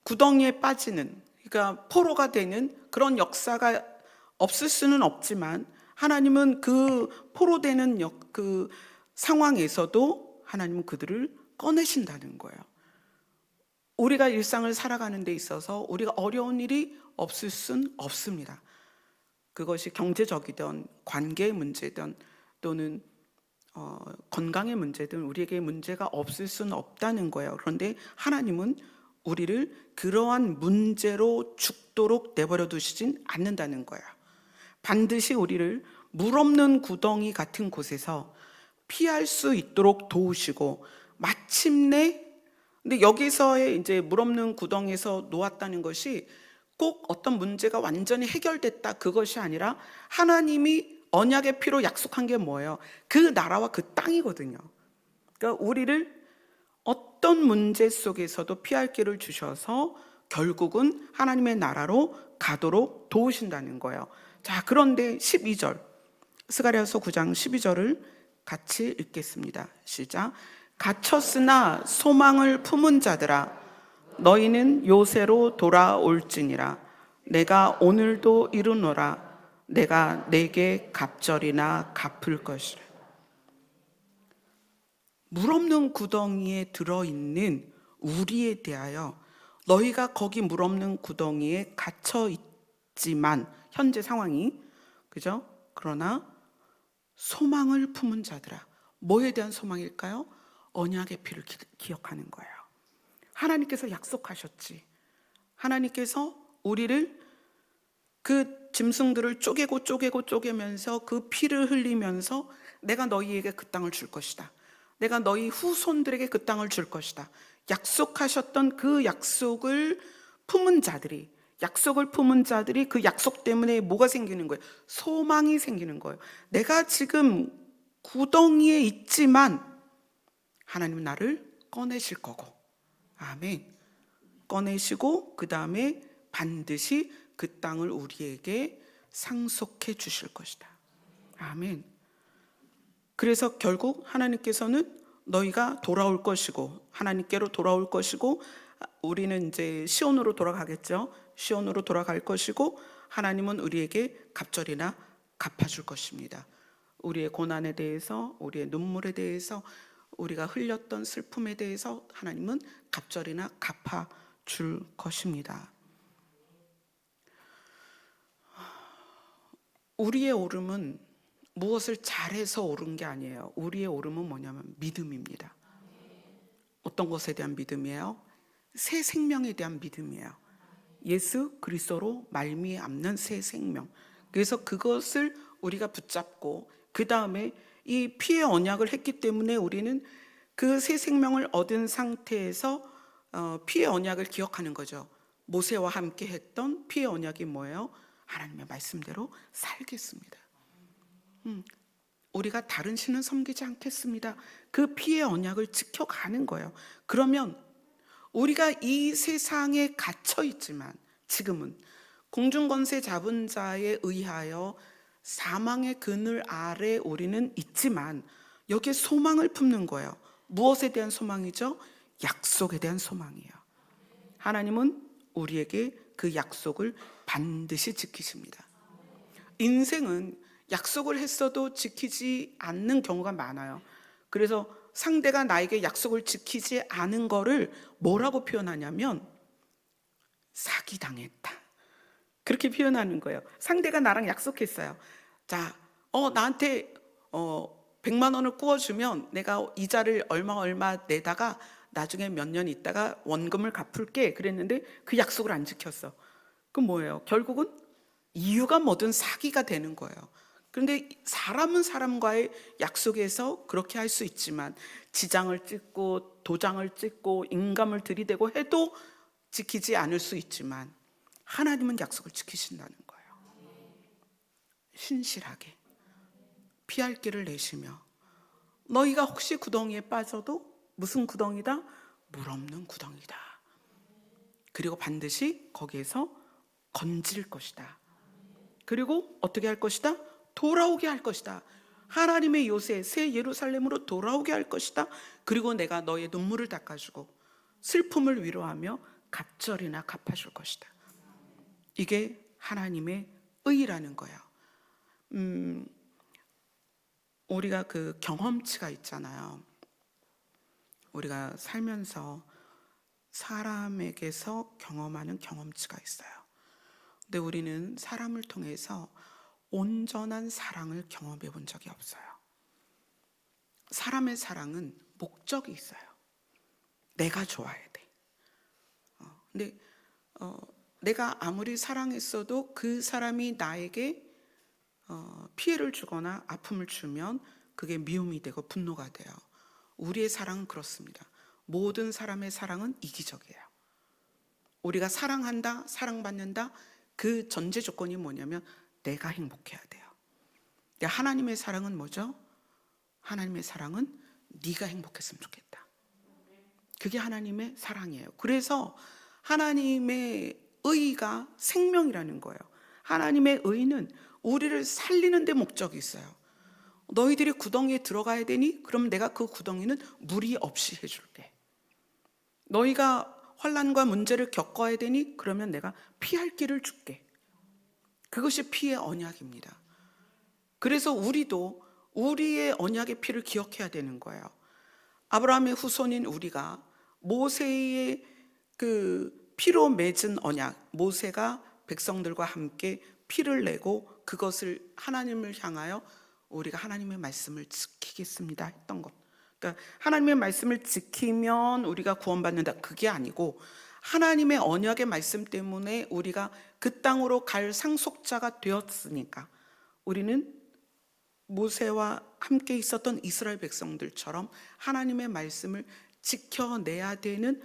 구덩이에 빠지는, 그러니까 포로가 되는 그런 역사가 없을 수는 없지만 하나님은 그 포로되는 그 상황에서도 하나님은 그들을 꺼내신다는 거예요. 우리가 일상을 살아가는 데 있어서 우리가 어려운 일이 없을 순 없습니다. 그것이 경제적이든 관계의 문제든 또는 건강의 문제든 우리에게 문제가 없을 수는 없다는 거예요. 그런데 하나님은 우리를 그러한 문제로 죽도록 내버려 두시진 않는다는 거예요. 반드시 우리를 물 없는 구덩이 같은 곳에서 피할 수 있도록 도우시고, 마침내, 근데 여기서의 이제 물 없는 구덩이에서 놓았다는 것이 꼭 어떤 문제가 완전히 해결됐다 그것이 아니라 하나님이 언약의 피로 약속한 게 뭐예요? 그 나라와 그 땅이거든요. 그러니까 우리를 어떤 문제 속에서도 피할 길을 주셔서 결국은 하나님의 나라로 가도록 도우신다는 거예요. 자, 그런데 12절, 스가랴서 9장 12절을 같이 읽겠습니다. 시작. 갇혔으나 소망을 품은 자들아 너희는 요새로 돌아올지니라. 내가 오늘도 이르노라. 내가 내게 갑절이나 갚을 것이라. 물 없는 구덩이에 들어있는 우리에 대하여 너희가 거기 물 없는 구덩이에 갇혀 있지만 현재 상황이, 그죠? 그러나 소망을 품은 자들아, 뭐에 대한 소망일까요? 언약의 피를 기억하는 거예요. 하나님께서 약속하셨지. 하나님께서 우리를 그 짐승들을 쪼개면서 그 피를 흘리면서 내가 너희에게 그 땅을 줄 것이다. 내가 너희 후손들에게 그 땅을 줄 것이다. 약속하셨던 그 약속을 품은 자들이 그 약속 때문에 뭐가 생기는 거예요? 소망이 생기는 거예요. 내가 지금 구덩이에 있지만 하나님은 나를 꺼내실 거고, 아멘. 꺼내시고 그 다음에 반드시 그 땅을 우리에게 상속해 주실 것이다. 아멘. 그래서 결국 하나님께서는 너희가 돌아올 것이고, 하나님께로 돌아올 것이고, 우리는 이제 시온으로 돌아가겠죠. 시온으로 돌아갈 것이고, 하나님은 우리에게 갑절이나 갚아줄 것입니다. 우리의 고난에 대해서, 우리의 눈물에 대해서, 우리가 흘렸던 슬픔에 대해서 하나님은 갑절이나 갚아줄 것입니다. 우리의 오름은 무엇을 잘해서 오른 게 아니에요. 우리의 오름은 뭐냐면 믿음입니다. 어떤 것에 대한 믿음이에요? 새 생명에 대한 믿음이에요. 예수 그리스도로 말미암는 새 생명. 그래서 그것을 우리가 붙잡고 그 다음에 이 피의 언약을 했기 때문에 우리는 그 새 생명을 얻은 상태에서 피의 언약을 기억하는 거죠. 모세와 함께 했던 피의 언약이 뭐예요? 하나님의 말씀대로 살겠습니다. 우리가 다른 신은 섬기지 않겠습니다. 그 피의 언약을 지켜가는 거예요. 그러면 우리가 이 세상에 갇혀 있지만 지금은 공중권세 잡은 자에 의하여 사망의 그늘 아래 우리는 있지만 여기에 소망을 품는 거예요. 무엇에 대한 소망이죠? 약속에 대한 소망이에요. 하나님은 우리에게 그 약속을 반드시 지키십니다. 인생은 약속을 했어도 지키지 않는 경우가 많아요. 그래서 상대가 나에게 약속을 지키지 않은 거를 뭐라고 표현하냐면 사기당했다. 그렇게 표현하는 거예요. 상대가 나랑 약속했어요. 자, 나한테 100만 원을 구워주면 내가 이자를 얼마 내다가 나중에 몇 년 있다가 원금을 갚을게 그랬는데 그 약속을 안 지켰어. 그럼 뭐예요? 결국은 이유가 뭐든 사기가 되는 거예요. 그런데 사람은 사람과의 약속에서 그렇게 할 수 있지만 지장을 찍고 도장을 찍고 인감을 들이대고 해도 지키지 않을 수 있지만 하나님은 약속을 지키신다는 거예요. 신실하게 피할 길을 내시며 너희가 혹시 구덩이에 빠져도 무슨 구덩이다? 물 없는 구덩이다. 그리고 반드시 거기에서 건질 것이다. 그리고 어떻게 할 것이다? 돌아오게 할 것이다. 하나님의 요새 새 예루살렘으로 돌아오게 할 것이다. 그리고 내가 너의 눈물을 닦아주고 슬픔을 위로하며 갑절이나 갚아줄 것이다. 이게 하나님의 의라는 거예요. 우리가 그 경험치가 있잖아요. 우리가 살면서 사람에게서 경험하는 경험치가 있어요. 근데 우리는 사람을 통해서 온전한 사랑을 경험해 본 적이 없어요. 사람의 사랑은 목적이 있어요. 내가 좋아야 돼. 근데 내가 아무리 사랑했어도 그 사람이 나에게 피해를 주거나 아픔을 주면 그게 미움이 되고 분노가 돼요. 우리의 사랑은 그렇습니다. 모든 사람의 사랑은 이기적이에요. 우리가 사랑한다, 사랑받는다, 그 전제 조건이 뭐냐면 내가 행복해야 돼요. 근데 하나님의 사랑은 뭐죠? 하나님의 사랑은 네가 행복했으면 좋겠다. 그게 하나님의 사랑이에요. 그래서 하나님의 의가 생명이라는 거예요. 하나님의 의는 우리를 살리는 데 목적이 있어요. 너희들이 구덩이에 들어가야 되니? 그럼 내가 그 구덩이는 무리 없이 해줄게. 너희가 환난과 문제를 겪어야 되니? 그러면 내가 피할 길을 줄게. 그것이 피의 언약입니다. 그래서 우리도 우리의 언약의 피를 기억해야 되는 거예요. 아브라함의 후손인 우리가 모세의 그 피로 맺은 언약, 모세가 백성들과 함께 피를 내고 그것을 하나님을 향하여 우리가 하나님의 말씀을 지키겠습니다 했던 것. 그러니까 하나님의 말씀을 지키면 우리가 구원받는다, 그게 아니고 하나님의 언약의 말씀 때문에 우리가 그 땅으로 갈 상속자가 되었으니까 우리는 모세와 함께 있었던 이스라엘 백성들처럼 하나님의 말씀을 지켜내야 되는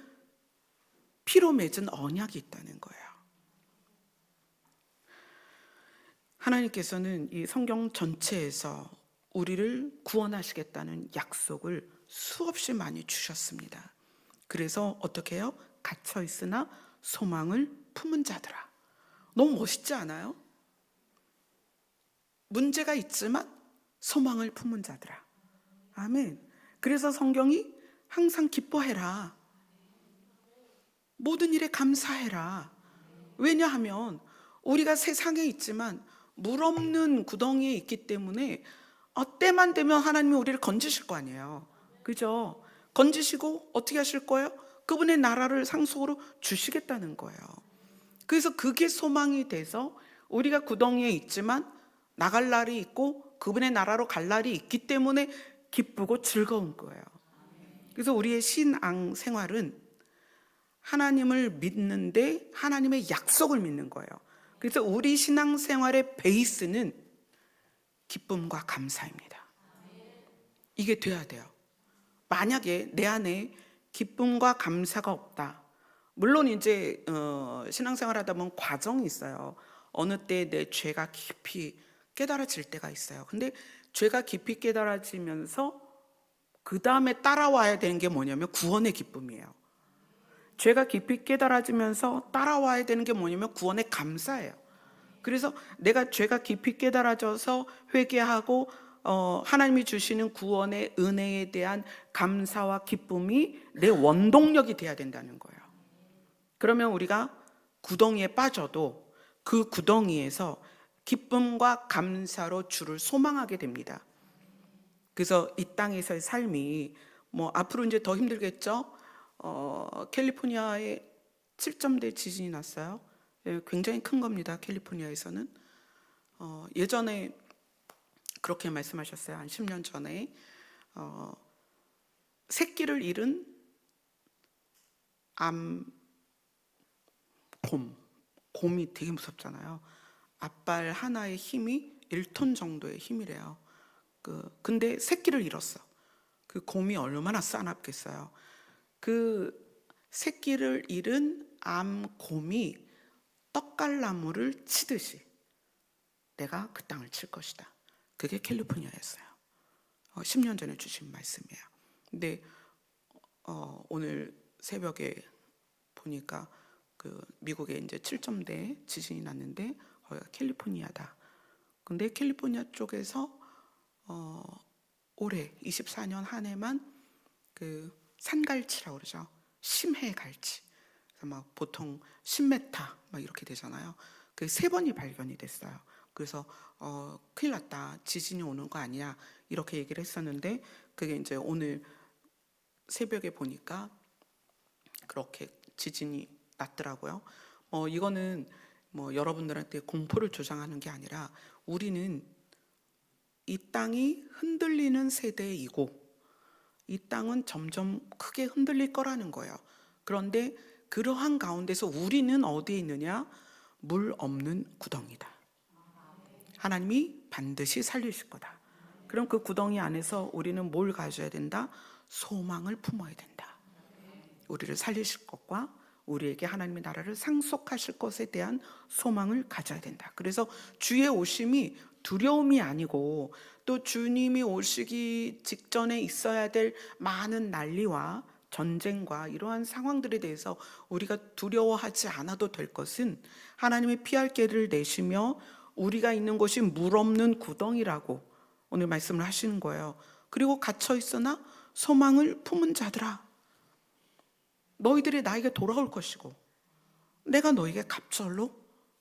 피로 맺은 언약이 있다는 거예요. 하나님께서는 이 성경 전체에서 우리를 구원하시겠다는 약속을 수없이 많이 주셨습니다. 그래서 어떻게 해요? 갇혀 있으나 소망을 품은 자들아. 너무 멋있지 않아요? 문제가 있지만 소망을 품은 자들아. 아멘. 그래서 성경이 항상 기뻐해라. 모든 일에 감사해라. 왜냐하면 우리가 세상에 있지만 물 없는 구덩이에 있기 때문에 때만 되면 하나님이 우리를 건지실 거 아니에요. 그죠? 건지시고 어떻게 하실 거예요? 그분의 나라를 상속으로 주시겠다는 거예요. 그래서 그게 소망이 돼서 우리가 구덩이에 있지만 나갈 날이 있고 그분의 나라로 갈 날이 있기 때문에 기쁘고 즐거운 거예요. 그래서 우리의 신앙 생활은 하나님을 믿는데 하나님의 약속을 믿는 거예요. 그래서 우리 신앙 생활의 베이스는 기쁨과 감사입니다. 이게 돼야 돼요. 만약에 내 안에 기쁨과 감사가 없다. 물론 이제 신앙생활 하다 보면 과정이 있어요. 어느 때 내 죄가 깊이 깨달아질 때가 있어요. 근데 죄가 깊이 깨달아지면서 그 다음에 따라와야 되는 게 뭐냐면 구원의 기쁨이에요. 죄가 깊이 깨달아지면서 따라와야 되는 게 뭐냐면 구원의 감사예요. 그래서 내가 죄가 깊이 깨달아져서 회개하고 하나님이 주시는 구원의 은혜에 대한 감사와 기쁨이 내 원동력이 돼야 된다는 거예요. 그러면 우리가 구덩이에 빠져도 그 구덩이에서 기쁨과 감사로 주를 소망하게 됩니다. 그래서 이 땅에서의 삶이 뭐 앞으로 이제 더 힘들겠죠. 캘리포니아에 7.0 지진이 났어요. 굉장히 큰 겁니다. 캘리포니아에서는 예전에 그렇게 말씀하셨어요. 한 10년 전에 새끼를 잃은 곰이 되게 무섭잖아요. 앞발 하나의 힘이 1톤 정도의 힘이래요. 근데 새끼를 잃었어. 그 곰이 얼마나 싸납겠어요. 그 새끼를 잃은 암곰이 떡갈나무를 치듯이 내가 그 땅을 칠 것이다. 그게 캘리포니아였어요. 10년 전에 주신 말씀이에요. 근데 오늘 새벽에 보니까 그 미국에 이제 7.0 지진이 났는데 거기가 캘리포니아다. 근데 캘리포니아 쪽에서 올해 24년 한 해만 그 산갈치라고 그러죠. 심해갈치. 그래서 막 보통 10m 막 이렇게 되잖아요. 그 3번이 발견이 됐어요. 그래서 큰일 났다. 지진이 오는 거 아니야. 이렇게 얘기를 했었는데 그게 이제 오늘 새벽에 보니까 그렇게 지진이 났더라고요. 이거는 뭐 여러분들한테 공포를 조장하는 게 아니라 우리는 이 땅이 흔들리는 세대이고 이 땅은 점점 크게 흔들릴 거라는 거예요. 그런데 그러한 가운데서 우리는 어디에 있느냐? 물 없는 구덩이다. 하나님이 반드시 살리실 거다. 그럼 그 구덩이 안에서 우리는 뭘 가져야 된다? 소망을 품어야 된다. 우리를 살리실 것과 우리에게 하나님의 나라를 상속하실 것에 대한 소망을 가져야 된다. 그래서 주의 오심이 두려움이 아니고 또 주님이 오시기 직전에 있어야 될 많은 난리와 전쟁과 이러한 상황들에 대해서 우리가 두려워하지 않아도 될 것은 하나님의 피할 길을 내시며 우리가 있는 곳이 물 없는 구덩이라고 오늘 말씀을 하시는 거예요. 그리고 갇혀 있으나 소망을 품은 자들아, 너희들이 나에게 돌아올 것이고 내가 너에게 갑절로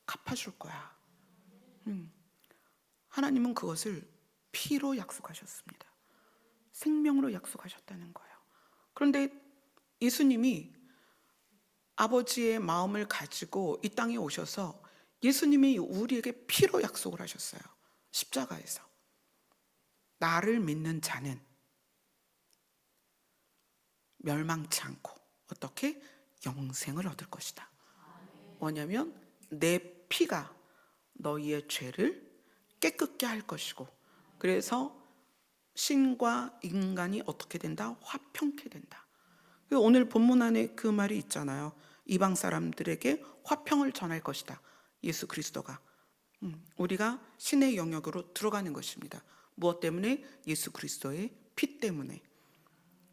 갚아줄 거야. 하나님은 그것을 피로 약속하셨습니다. 생명으로 약속하셨다는 거예요. 그런데 예수님이 아버지의 마음을 가지고 이 땅에 오셔서 예수님이 우리에게 피로 약속을 하셨어요. 십자가에서. 나를 믿는 자는 멸망치 않고 어떻게? 영생을 얻을 것이다. 뭐냐면 내 피가 너희의 죄를 깨끗게 할 것이고 그래서 신과 인간이 어떻게 된다? 화평케 된다. 오늘 본문 안에 그 말이 있잖아요. 이방 사람들에게 화평을 전할 것이다. 예수 그리스도가. 우리가 신의 영역으로 들어가는 것입니다. 무엇 때문에? 예수 그리스도의 피 때문에.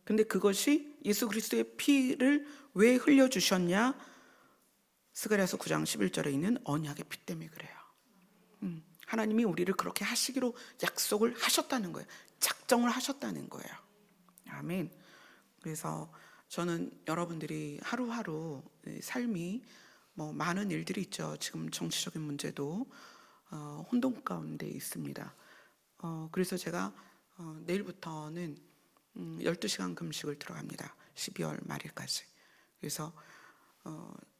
근데 그것이 예수 그리스도의 피를 왜 흘려주셨냐? 스가랴서 9장 11절에 있는 언약의 피 때문에 그래요. 하나님이 우리를 그렇게 하시기로 약속을 하셨다는 거예요. 작정을 하셨다는 거예요. 아멘. 그래서 저는 여러분들이 하루하루 삶이 뭐 많은 일들이 있죠. 지금 정치적인 문제도 혼돈 가운데 있습니다. 그래서 제가 내일부터는 12시간 금식을 들어갑니다. 12월 말일까지. 그래서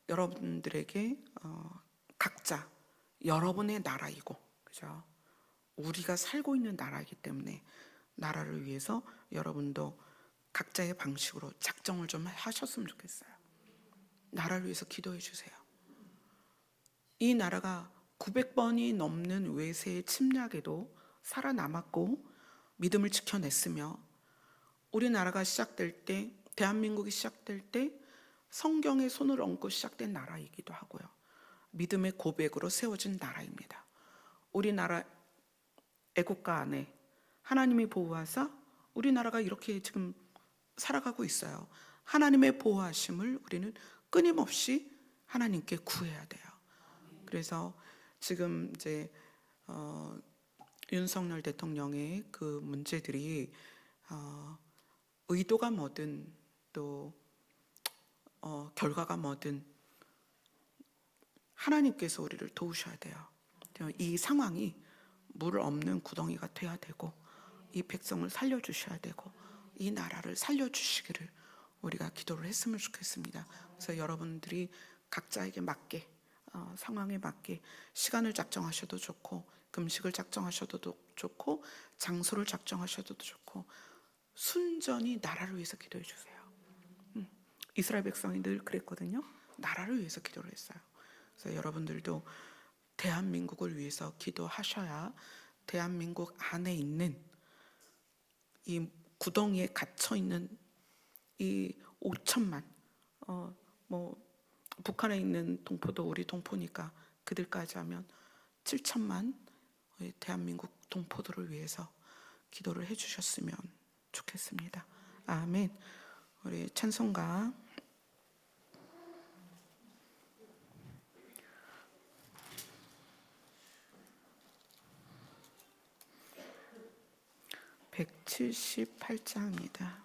여러분들에게 각자 여러분의 나라이고, 그죠? 우리가 살고 있는 나라이기 때문에 나라를 위해서 여러분도 각자의 방식으로 작정을 좀 하셨으면 좋겠어요. 나라를 위해서 기도해 주세요. 이 나라가 900번이 넘는 외세의 침략에도 살아남았고 믿음을 지켜냈으며, 우리나라가 시작될 때, 대한민국이 시작될 때 성경의 손을 얹고 시작된 나라이기도 하고요. 믿음의 고백으로 세워진 나라입니다. 우리나라 애국가 안에 하나님이 보호하사 우리나라가 이렇게 지금 살아가고 있어요. 하나님의 보호하심을 우리는 끊임없이 하나님께 구해야 돼요. 그래서 지금 이제 윤석열 대통령의 그 문제들이 의도가 뭐든 또 결과가 뭐든 하나님께서 우리를 도우셔야 돼요. 이 상황이 물 없는 구덩이가 돼야 되고, 이 백성을 살려주셔야 되고, 이 나라를 살려주시기를 우리가 기도를 했으면 좋겠습니다. 그래서 여러분들이 각자에게 맞게, 상황에 맞게 시간을 작정하셔도 좋고, 금식을 작정하셔도 좋고, 장소를 작정하셔도 좋고, 순전히 나라를 위해서 기도해 주세요. 이스라엘 백성이 늘 그랬거든요. 나라를 위해서 기도를 했어요. 그래서 여러분들도 대한민국을 위해서 기도하셔야 대한민국 안에 있는 이 구덩이에 갇혀 있는 이 5천만, 북한에 있는 동포도 우리 동포니까 그들까지 하면 7천만 대한민국 동포들을 위해서 기도를 해주셨으면 좋겠습니다. 아멘. 우리 찬송가 178장입니다.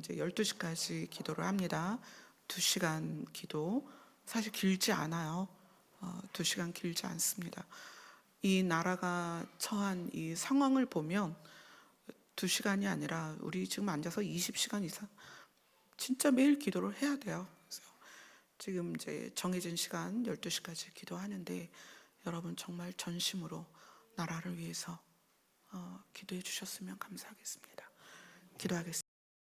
이제 12시까지 기도를 합니다. 2시간 기도, 사실 길지 않아요. 2시간 길지 않습니다. 이 나라가 처한 이 상황을 보면 2시간이 아니라 우리 지금 앉아서 20시간 이상 진짜 매일 기도를 해야 돼요. 그래서 지금 이제 정해진 시간 12시까지 기도하는데 여러분 정말 전심으로 나라를 위해서 기도해 주셨으면 감사하겠습니다. 기도하겠습니다.